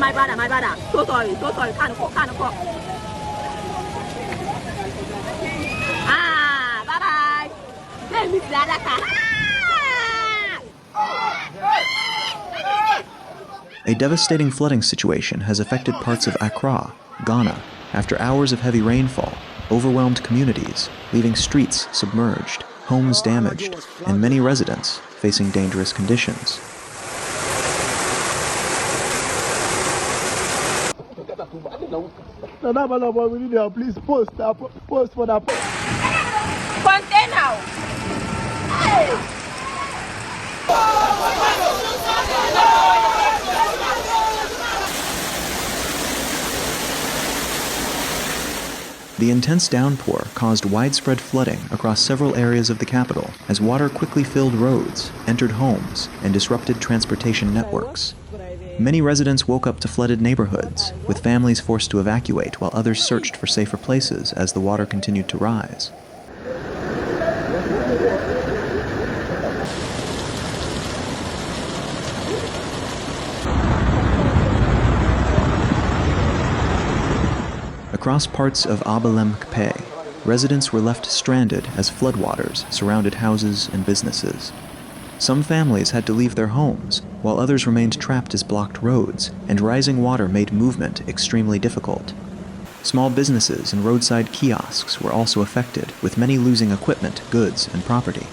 My brother. So sorry. Can't go. Bye-bye. Then Miss Adabraka. A devastating flooding situation has affected parts of Accra, Ghana, after hours of heavy rainfall, overwhelmed communities, leaving streets submerged, homes damaged, and many residents facing dangerous conditions. Please post for that. Container. Hey. The intense downpour caused widespread flooding across several areas of the capital as water quickly filled roads, entered homes, and disrupted transportation networks. Many residents woke up to flooded neighborhoods, with families forced to evacuate while others searched for safer places as the water continued to rise. Across parts of Abelemkpe, residents were left stranded as floodwaters surrounded houses and businesses. Some families had to leave their homes, while others remained trapped as blocked roads, and rising water made movement extremely difficult. Small businesses and roadside kiosks were also affected, with many losing equipment, goods, and property.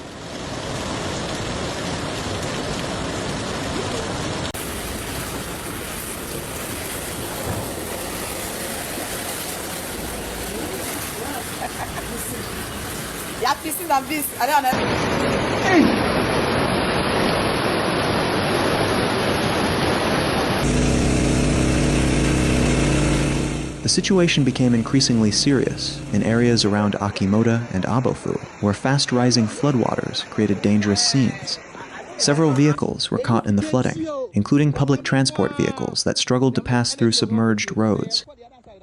The situation became increasingly serious in areas around Achimota and Abofu, where fast-rising floodwaters created dangerous scenes. Several vehicles were caught in the flooding, including public transport vehicles that struggled to pass through submerged roads.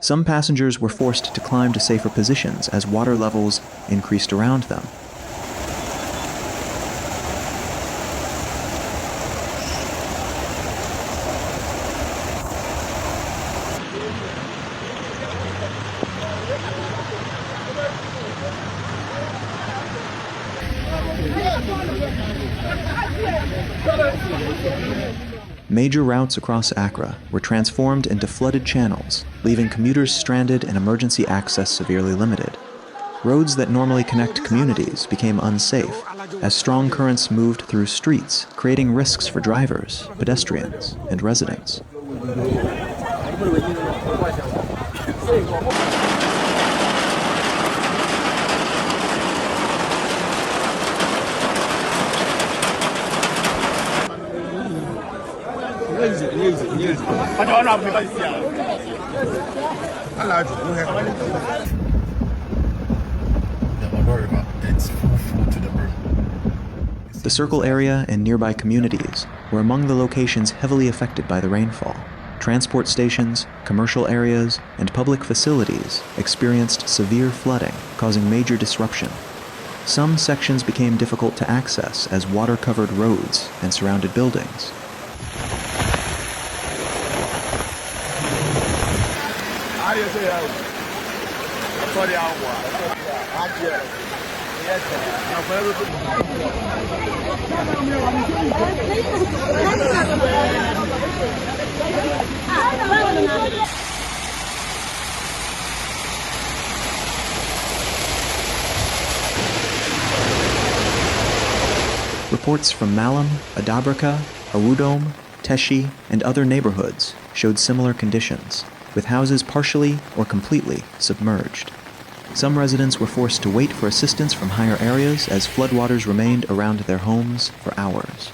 Some passengers were forced to climb to safer positions as water levels increased around them. Major routes across Accra were transformed into flooded channels, leaving commuters stranded and emergency access severely limited. Roads that normally connect communities became unsafe as strong currents moved through streets, creating risks for drivers, pedestrians, and residents. The Circle area and nearby communities were among the locations heavily affected by the rainfall. Transport stations, commercial areas, and public facilities experienced severe flooding, causing major disruption. Some sections became difficult to access as water covered roads and surrounded buildings. Reports from Mallam, Adabraka, Teshie, and other neighborhoods showed similar conditions, with houses partially or completely submerged. Some residents were forced to wait for assistance from higher areas as floodwaters remained around their homes for hours.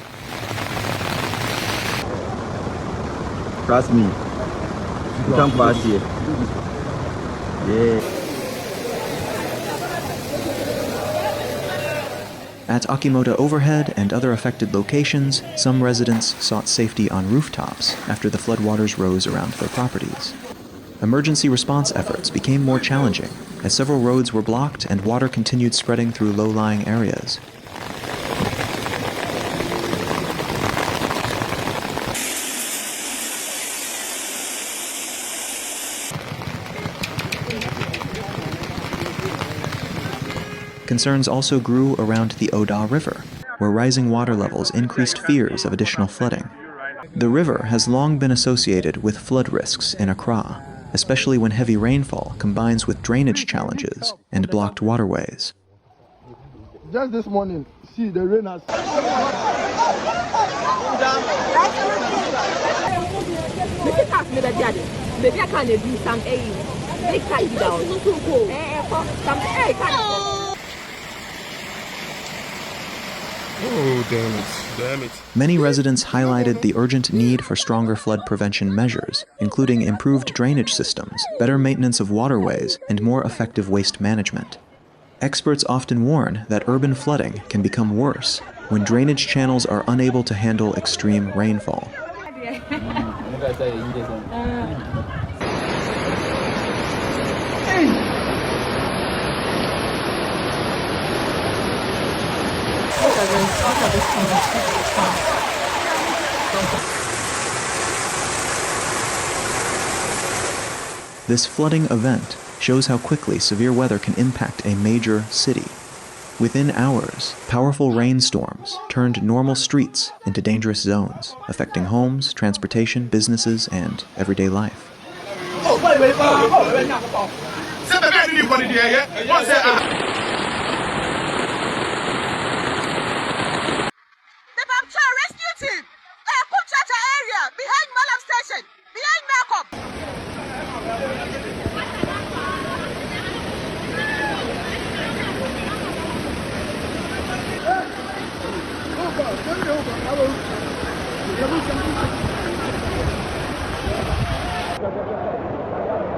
Trust me. You come past here. Yeah. At Achimota Overhead and other affected locations, some residents sought safety on rooftops after the floodwaters rose around their properties. Emergency response efforts became more challenging as several roads were blocked and water continued spreading through low-lying areas. Concerns also grew around the Oda River, where rising water levels increased fears of additional flooding. The river has long been associated with flood risks in Accra, especially when heavy rainfall combines with drainage challenges and blocked waterways. Just this morning, see the rain has. Maybe I can do some aid. They can do Oh, damn it. Many residents highlighted the urgent need for stronger flood prevention measures, including improved drainage systems, better maintenance of waterways, and more effective waste management. Experts often warn that urban flooding can become worse when drainage channels are unable to handle extreme rainfall. This flooding event shows how quickly severe weather can impact a major city. Within hours, powerful rainstorms turned normal streets into dangerous zones, affecting homes, transportation, businesses, and everyday life. rescue team! Achimota area behind Mallam station, behind Malcolm.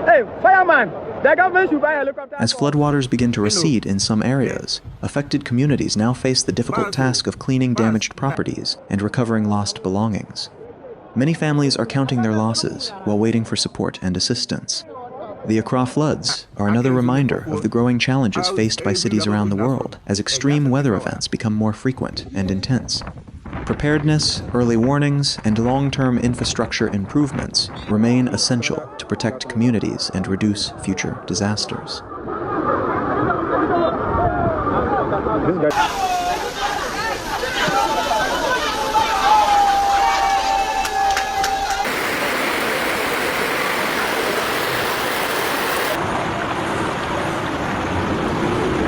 Hey, fireman! The government should buy a helicopter. As floodwaters begin to recede in some areas, affected communities now face the difficult task of cleaning damaged properties and recovering lost belongings. Many families are counting their losses while waiting for support and assistance. The Accra floods are another reminder of the growing challenges faced by cities around the world as extreme weather events become more frequent and intense. Preparedness, early warnings, and long-term infrastructure improvements remain essential to protect communities and reduce future disasters.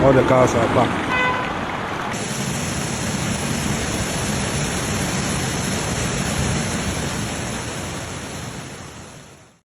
All the cars are parked.